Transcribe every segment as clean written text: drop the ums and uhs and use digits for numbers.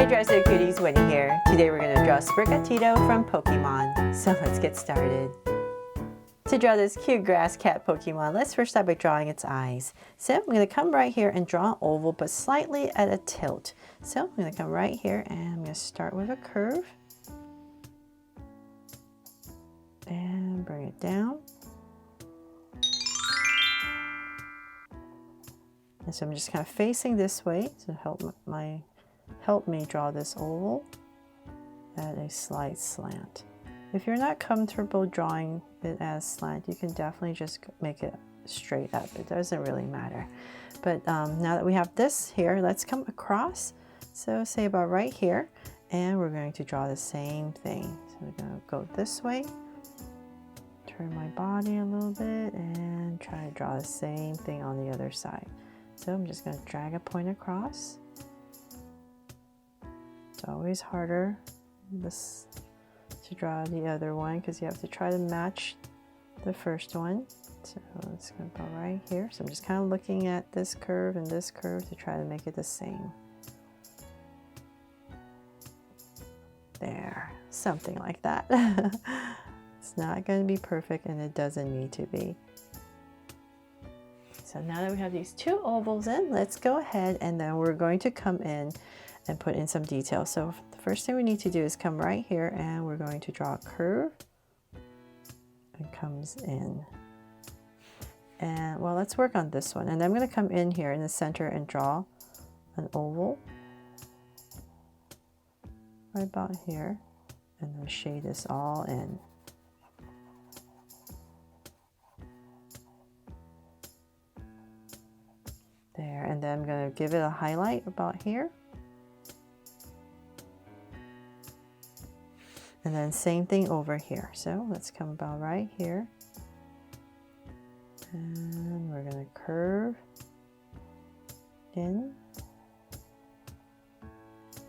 Hi Dresser Cuties, Winnie here. Today we're going to draw Sprigatito from Pokemon. So let's get started. To draw this cute grass cat Pokemon, let's first start by drawing its eyes. So I'm going to come right here and draw an oval, but slightly at a tilt. So I'm going to come right here and I'm going to start with a curve. And bring it down. And so I'm just kind of facing this way to help me draw this oval at a slight slant. If you're not comfortable drawing it as slant, you can definitely just make it straight up. It doesn't really matter. But now that we have this here, let's come across. So say about right here, and we're going to draw the same thing. So we're going to go this way, turn my body a little bit, and try to draw the same thing on the other side. So I'm just going to drag a point across. It's always harder to draw the other one because you have to try to match the first one. So let's go about right here. So I'm just kind of looking at this curve and this curve to try to make it the same. There, something like that. It's not going to be perfect and it doesn't need to be. So now that we have these two ovals in, let's go ahead and then we're going to come in and put in some detail. So the first thing we need to do is come right here and we're going to draw a curve. It comes in. And well, let's work on this one. And I'm going to come in here in the center and draw an oval right about here. And then shade this all in. There, and then I'm going to give it a highlight about here. And then same thing over here. So let's come about right here. And we're going to curve in.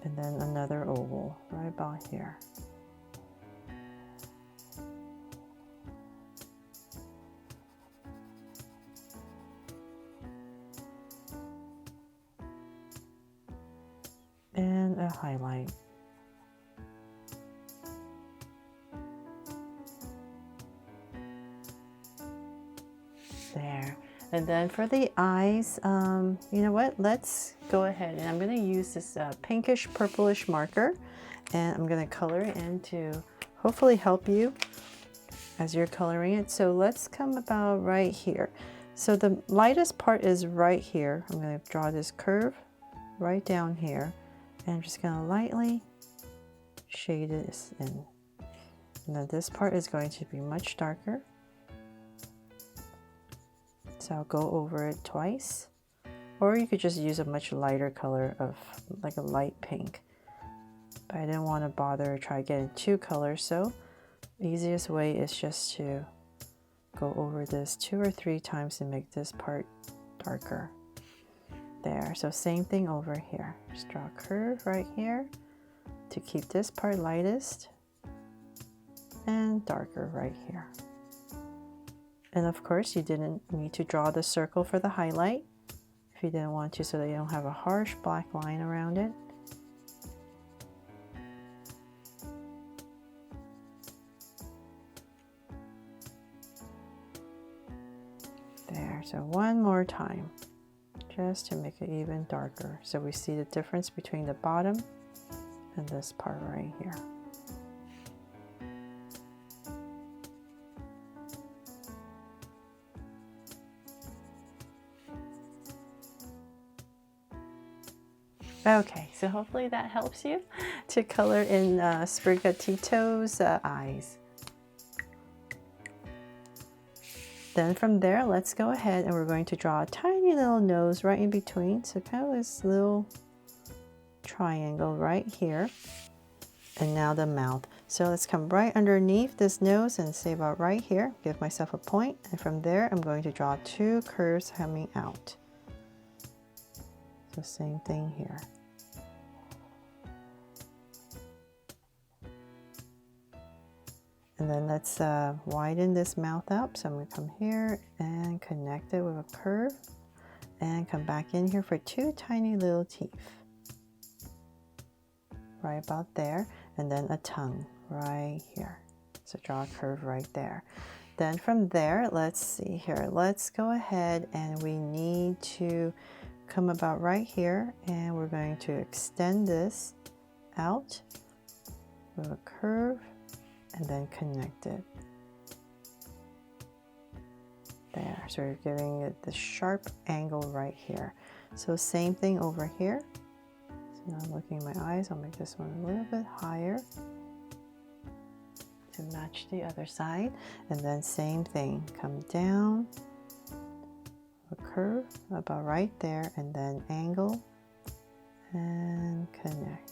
And then another oval right about here. And a highlight. There. And then for the eyes, you know what? Let's go ahead and I'm going to use this pinkish purplish marker and I'm going to color it in to hopefully help you as you're coloring it. So let's come about right here. So the lightest part is right here. I'm going to draw this curve right down here. And I'm just going to lightly shade this in. And then this part is going to be much darker. So I'll go over it twice. Or you could just use a much lighter color of like a light pink. But I didn't want to bother try getting two colors. So the easiest way is just to go over this 2 or 3 times to make this part darker. There, so same thing over here. Just draw a curve right here to keep this part lightest and darker right here. And of course, you didn't need to draw the circle for the highlight if you didn't want to, so that you don't have a harsh black line around it. There, so one more time. Just to make it even darker. So we see the difference between the bottom and this part right here. Okay, so hopefully that helps you to color in Sprigatito's eyes. Then from there, let's go ahead and we're going to draw a tiny little nose right in between. So kind of this little triangle right here. And now the mouth. So let's come right underneath this nose and say about right here. Give myself a point. And from there, I'm going to draw 2 curves coming out. So same thing here. And then let's widen this mouth up. So I'm going to come here and connect it with a curve and come back in here for 2 tiny little teeth. right about there, and then a tongue right here. So draw a curve right there. Then from there, let's see here. Let's go ahead and we need to come about right here, and we're going to extend this out with a curve and then connect it. There, so we're giving it the sharp angle right here. So same thing over here. So now I'm looking at my eyes, I'll make this one a little bit higher to match the other side. And then same thing, come down, a curve about right there, and then angle and connect.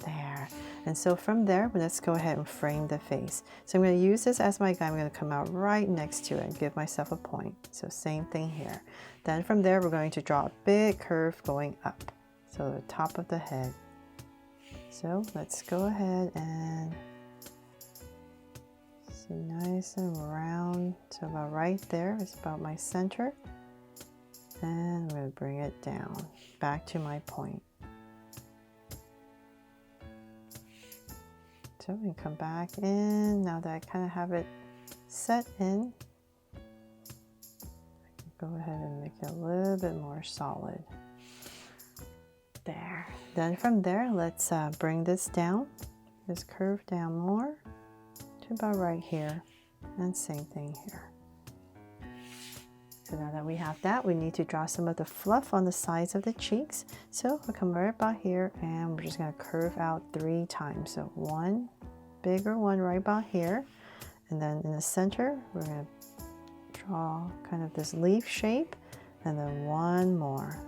There. And so from there, let's go ahead and frame the face. So I'm going to use this as my guide. I'm going to come out right next to it and give myself a point. So same thing here. Then from there, we're going to draw a big curve going up. So the top of the head. So let's go ahead and see, nice and round. So about right there is about my center. And I'm going to bring it down back to my point. So we can come back in. Now that I kind of have it set in, I can go ahead and make it a little bit more solid. There. Then from there, let's bring this down, this curve down more to about right here, and same thing here. So now that we have that, we need to draw some of the fluff on the sides of the cheeks. So we'll come right about here, and we're just going to curve out 3 times. So one, bigger one right about here, and then in the center, we're going to draw kind of this leaf shape, and then one more,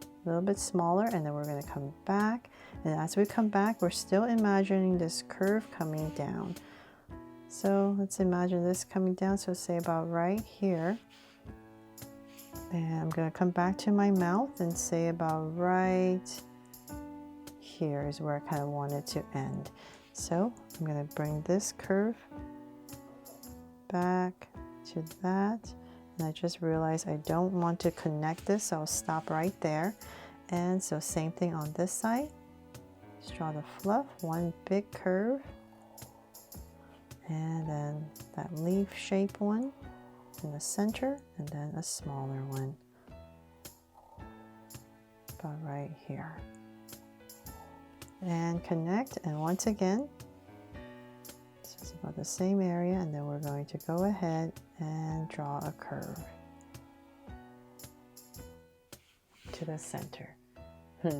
a little bit smaller, and then we're going to come back. And as we come back, we're still imagining this curve coming down. So let's imagine this coming down, so say about right here. And I'm going to come back to my mouth and say about right here is where I kind of want it to end. So I'm going to bring this curve back to that. And I just realized I don't want to connect this, so I'll stop right there. And so same thing on this side. Just draw the fluff, one big curve. And then that leaf shape one in the center, and then a smaller one about right here, and connect. And once again, this is about the same area, and then we're going to go ahead and draw a curve to the center.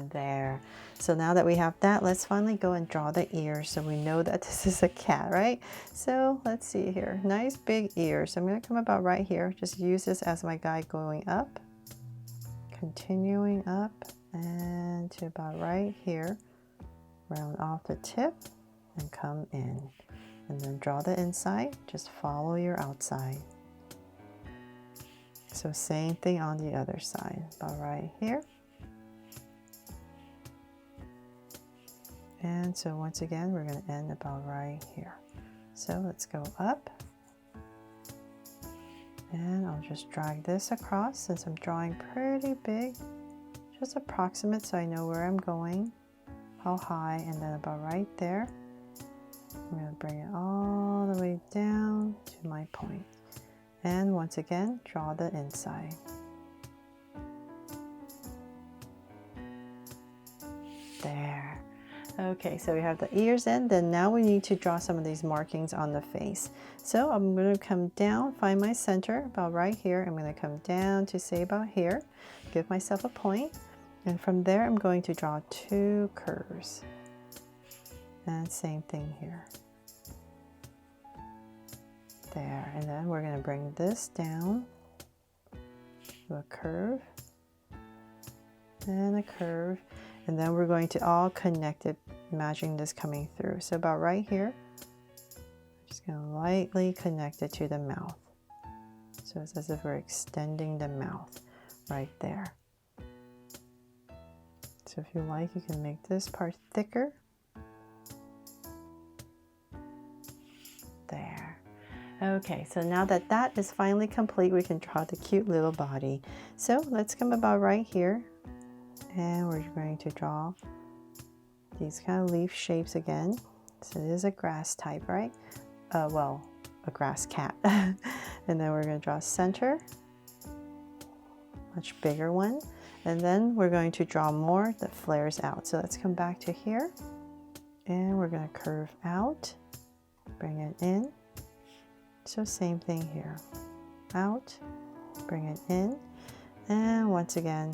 There. So now that we have that, let's finally go and draw the ears, so we know that this is a cat, right? So let's see here, nice big ears. So I'm going to come about right here, just use this as my guide going up, continuing up, and to about right here, round off the tip and come in, and then draw the inside, just follow your outside. So same thing on the other side, about right here. And so once again, we're going to end about right here. So let's go up. And I'll just drag this across since I'm drawing pretty big. Just approximate so I know where I'm going, how high, and then about right there. I'm going to bring it all the way down to my point. And once again, draw the inside. There. Okay, so we have the ears in, then now we need to draw some of these markings on the face. So I'm going to come down, find my center about right here. I'm going to come down to say about here, give myself a point, and from there I'm going to draw 2 curves. And same thing here. There, and then we're going to bring this down to a curve and a curve. And then we're going to all connect it, imagining this coming through. So about right here, I'm just going to lightly connect it to the mouth. So it's as if we're extending the mouth right there. So if you like, you can make this part thicker. There. Okay, so now that that is finally complete, we can draw the cute little body. So let's come about right here. And we're going to draw these kind of leaf shapes again. So it is a grass type, right? Well, a grass cat. And then we're going to draw center, much bigger one. And then we're going to draw more that flares out. So let's come back to here. And we're going to curve out, bring it in. So same thing here. Out, bring it in. And once again,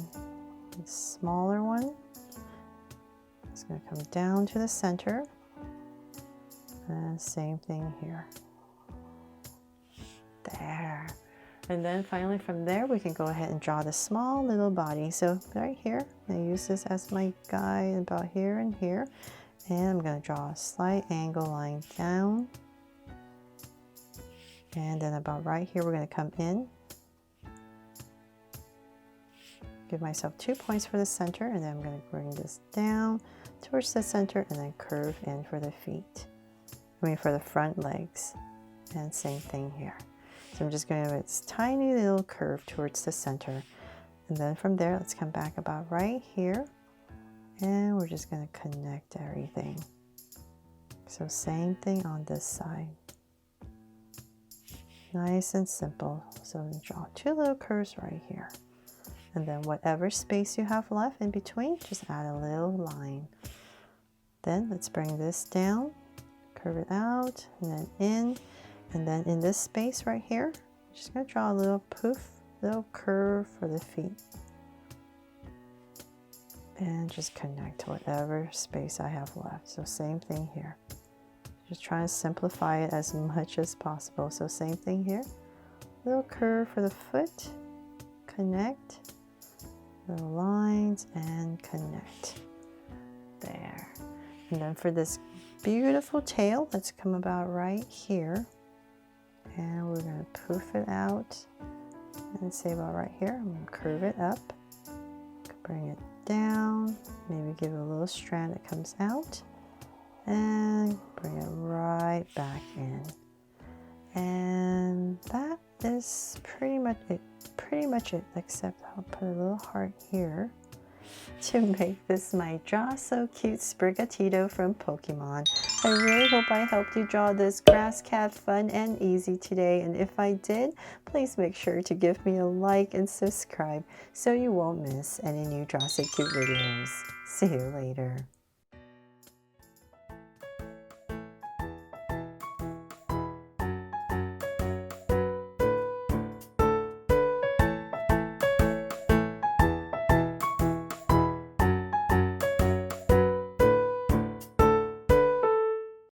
the smaller one. It's going to come down to the center. And same thing here. There. And then finally from there, we can go ahead and draw the small little body. So right here, I use this as my guide about here and here. And I'm going to draw a slight angle line down. And then about right here, we're going to come in. Give myself 2 points for the center, and then I'm going to bring this down towards the center and then curve in for the feet. For the front legs. And same thing here. So I'm just going to do this tiny little curve towards the center. And then from there, let's come back about right here. And we're just going to connect everything. So same thing on this side. Nice and simple. So draw 2 little curves right here. And then whatever space you have left in between, just add a little line. Then let's bring this down, curve it out, and then in. And then in this space right here, I'm just going to draw a little poof, little curve for the feet. And just connect to whatever space I have left. So same thing here. Just trying to simplify it as much as possible. So same thing here. Little curve for the foot. Connect. Little lines and connect. There. And then for this beautiful tail, let's come about right here. And we're going to poof it out. And say about right here. I'm going to curve it up. Bring it down, maybe give it a little strand that comes out, and bring it right back in. And that is pretty much it, except I'll put a little heart here to make this my Draw So Cute Sprigatito from Pokemon. I really hope I helped you draw this grass cat fun and easy today, and if I did, please make sure to give me a like and subscribe so you won't miss any new Draw So Cute videos. See you later.